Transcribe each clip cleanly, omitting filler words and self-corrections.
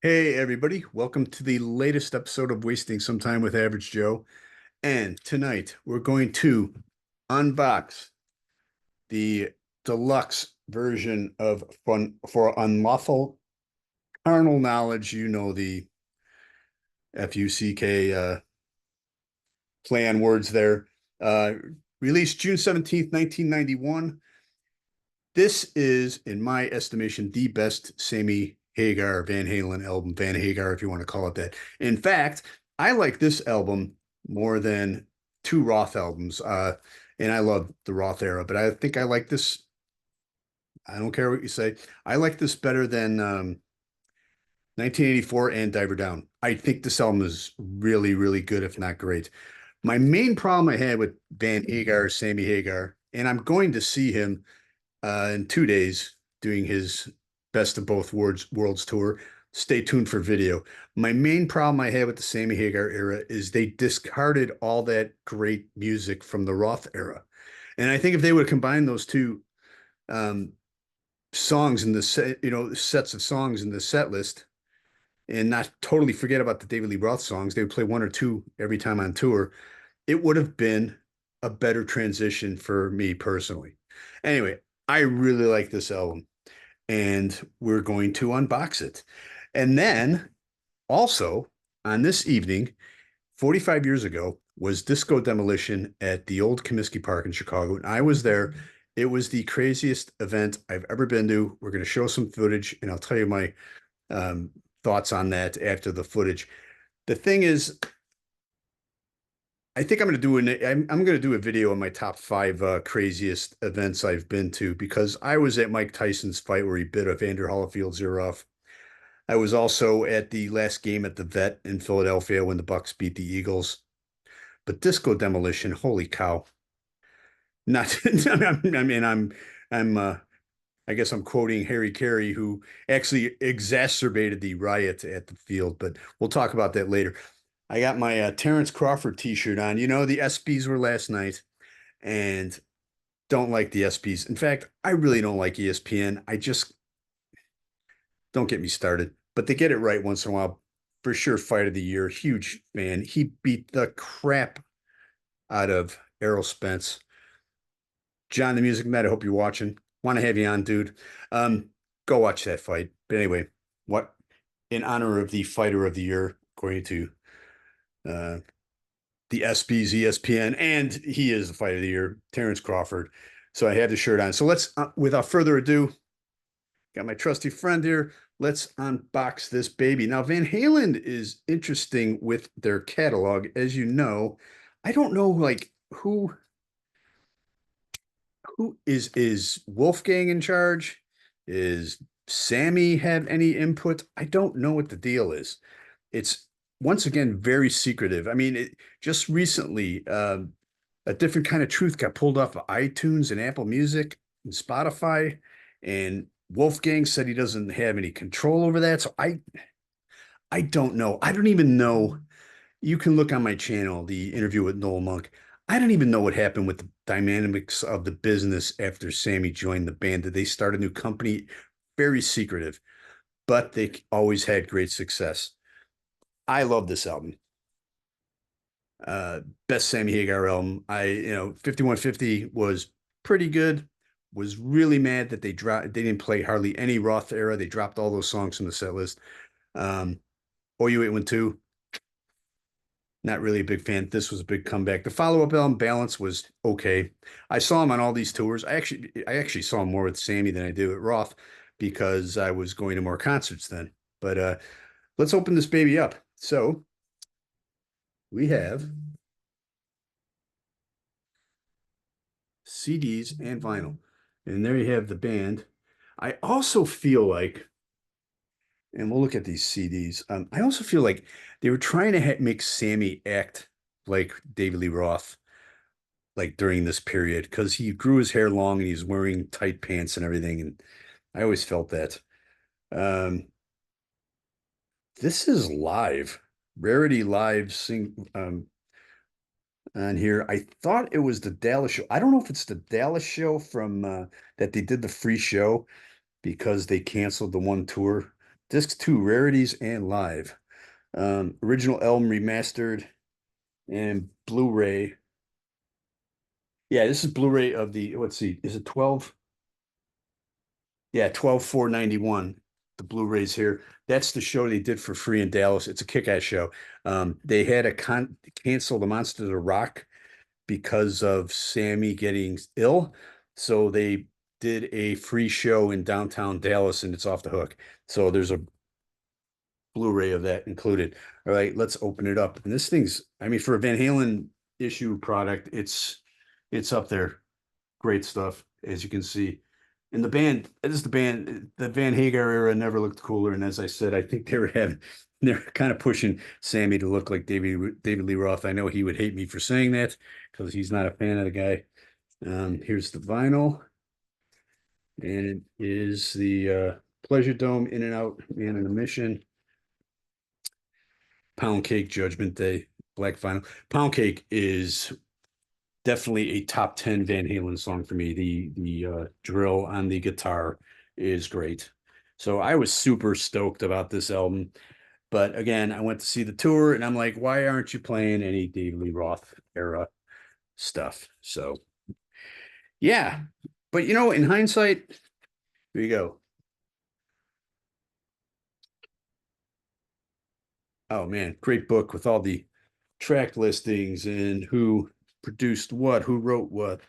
Hey everybody, welcome to the latest episode of Wasting Some Time with Average Joe. And tonight we're going to unbox the deluxe version of Fun for Unlawful Carnal Knowledge. You know the FUCK play on words there. Uh, Released June 17th, 1991. This is, in my estimation, the best Sammy Hagar Van Halen album, Van Hagar, if you want to call it that. In fact, I like this album more than two Roth albums. And I love the Roth era, but I think I like this. I don't care what you say. I like this better than 1984 and Diver Down. I think this album is really, really good, if not great. My main problem I had with Van Hagar, Sammy Hagar, and I'm going to see him in 2 days doing his Best of Both Worlds tour. Stay tuned for video. My main problem I had with the Sammy Hagar era is they discarded all that great music from the Roth era. And I think if they would combine those two um, songs in the set, sets of songs in the set list and not totally forget about the David Lee Roth songs, they would play one or two every time on tour. It would have been a better transition for me personally. Anyway, I really like this album and we're going to unbox it. And then also on this evening, 45 years ago, was Disco Demolition at the old Comiskey Park in Chicago. And I was there. It was the craziest event I've ever been to. We're going to show some footage and I'll tell you my um, thoughts on that after the footage. The thing is, I think I'm going to do a video on my top five craziest events I've been to because I was at Mike Tyson's fight where he bit Evander Holyfield's ear off. I was also at the last game at the Vet in Philadelphia when the Bucks beat the Eagles. But Disco Demolition, holy cow! Not, I mean, I guess I'm quoting Harry Carey, who actually exacerbated the riot at the field. But we'll talk about that later. I got my Terrence Crawford T-shirt on. You know, the SBs were last night, and don't like the SBs. In fact, I really don't like ESPN. I just don't get me started. But they get it right once in a while. For sure, fight of the year. Huge fan. He beat the crap out of Errol Spence. John, the Music Man, I hope you're watching. Want to have you on, dude. Um, Go watch that fight. But anyway, what in honor of the fighter of the year, according to uh, the SB's ESPN, and he is the fighter of the year, Terrence Crawford. So I have the shirt on. So let's, without further ado, got my trusty friend here. Let's unbox this baby. Now, Van Halen is interesting with their catalog. As you know, I don't know like who is Wolfgang in charge? Is Sammy have any input? I don't know what the deal is. It's once again very secretive. I mean, just recently, a different kind of truth got pulled off of iTunes and Apple Music and Spotify, and Wolfgang said he doesn't have any control over that. So I don't know. I don't even know. You can look on my channel, the interview with Noel Monk. I don't even know what happened with the dynamics of the business after Sammy joined the band. Did they start a new company? Very secretive, but they always had great success. I love this album. Best Sammy Hagar album. 5150 was pretty good. Was really mad that they didn't play hardly any Roth era. They dropped all those songs from the set list. OU 812, not really a big fan. This was a big comeback. The follow-up album, Balance, was okay. I saw him on all these tours. I actually saw him more with Sammy than I did with Roth because I was going to more concerts then. But let's open this baby up. So we have CDs and vinyl. And there you have the band. I also feel like, and we'll look at these CDs. I also feel like they were trying to make Sammy act like David Lee Roth, like during this period, because he grew his hair long and he's wearing tight pants and everything. And I always felt that. Um, this is live, Rarity Live on here. I thought it was the Dallas show. I don't know if it's the Dallas show from that they did the free show because they canceled the one tour. Disc 2, Rarities and Live. Original album remastered and Blu-ray. Yeah, this is Blu-ray of the, let's see, is it 12? Yeah, 12,491. The Blu-rays here. That's the show they did for free in Dallas. It's a kick-ass show. They had to cancel the Monsters of Rock because of Sammy getting ill. So they did a free show in downtown Dallas and it's off the hook. So there's a Blu-ray of that included. All right, let's open it up. And this thing's, I mean, for a Van Halen issue product, it's up there. Great stuff, as you can see. And the band, this is the band, the Van Hagar era never looked cooler. And as I said, I think they're kind of pushing Sammy to look like David Lee Roth. I know he would hate me for saying that because he's not a fan of the guy. Here's the vinyl, and it is the Pleasure Dome, In and Out, Man in a Mission, Pound Cake, Judgment Day, Black Vinyl. Pound Cake is definitely a top 10 Van Halen song for me. The drill on the guitar is great. So I was super stoked about this album. But again, I went to see the tour and I'm like, why aren't you playing any David Lee Roth era stuff? So yeah. But you know, in hindsight, here you go. Oh man, great book with all the track listings and who produced what, who wrote what,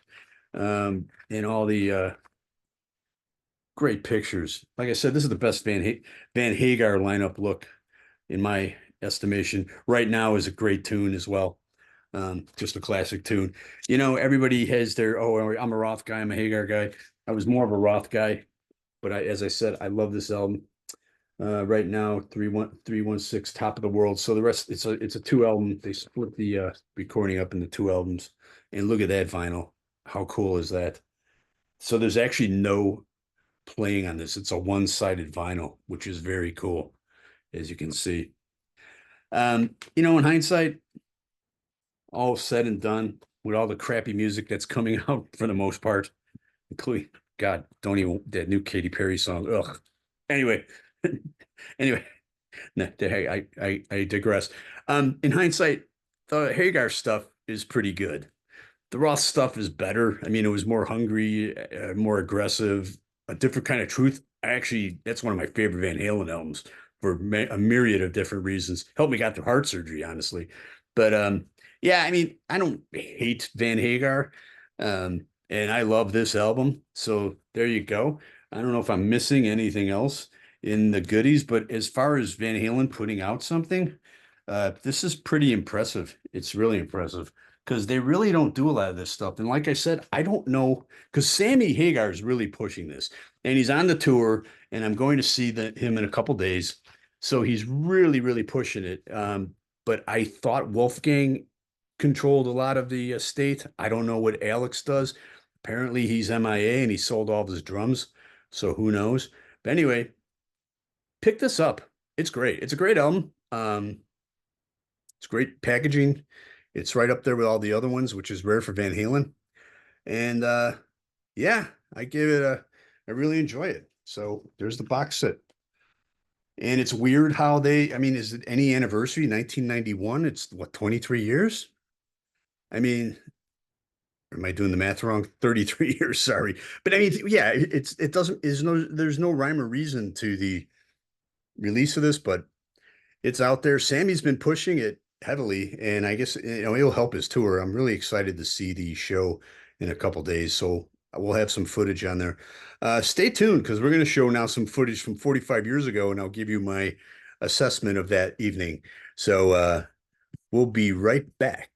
and all the great pictures. Like I said, this is the best Van Hagar lineup look in my estimation. Right now is a great tune as well. Just a classic tune. You know, everybody has their, oh, I'm a Roth guy, I'm a Hagar guy. I was more of a Roth guy, but as I said, I love this album. Right now, 316 Top of the World. So the rest, it's a two album. They split the recording up into two albums. And look at that vinyl. How cool is that? So there's actually no playing on this. It's a one-sided vinyl, which is very cool, as you can see. You know, in hindsight, all said and done, with all the crappy music that's coming out for the most part, including, God, don't even that new Katy Perry song. Ugh. Anyway, anyway, no, I digress. In hindsight, the Hagar stuff is pretty good. The Roth stuff is better. I mean, it was more hungry, more aggressive, a different kind of truth. Actually, that's one of my favorite Van Halen albums for a myriad of different reasons. Helped me got through heart surgery, honestly. But yeah, I mean, I don't hate Van Hagar, and I love this album. So there you go. I don't know if I'm missing anything else in the goodies, but as far as Van Halen putting out something, this is pretty impressive. It's really impressive because they really don't do a lot of this stuff. And like I said, I don't know because Sammy Hagar is really pushing this, and he's on the tour, and I'm going to see him in a couple days. So he's really, really pushing it. But I thought Wolfgang controlled a lot of the estate. I don't know what Alex does. Apparently he's MIA and he sold all of his drums. So who knows? But anyway, pick this up. It's great. It's a great album. It's great packaging. It's right up there with all the other ones, which is rare for Van Halen. And yeah, I really enjoy it. So there's the box set. And it's weird how I mean, is it any anniversary? 1991? It's what, 23 years? I mean, am I doing the math wrong? 33 years, sorry. But I mean, yeah, it doesn't, there's no rhyme or reason to the release of this, but it's out there. Sammy's been pushing it heavily, and I guess it'll help his tour. I'm really excited to see the show in a couple days, so we'll have some footage on there. Stay tuned because we're going to show now some footage from 45 years ago, and I'll give you my assessment of that evening. So we'll be right back.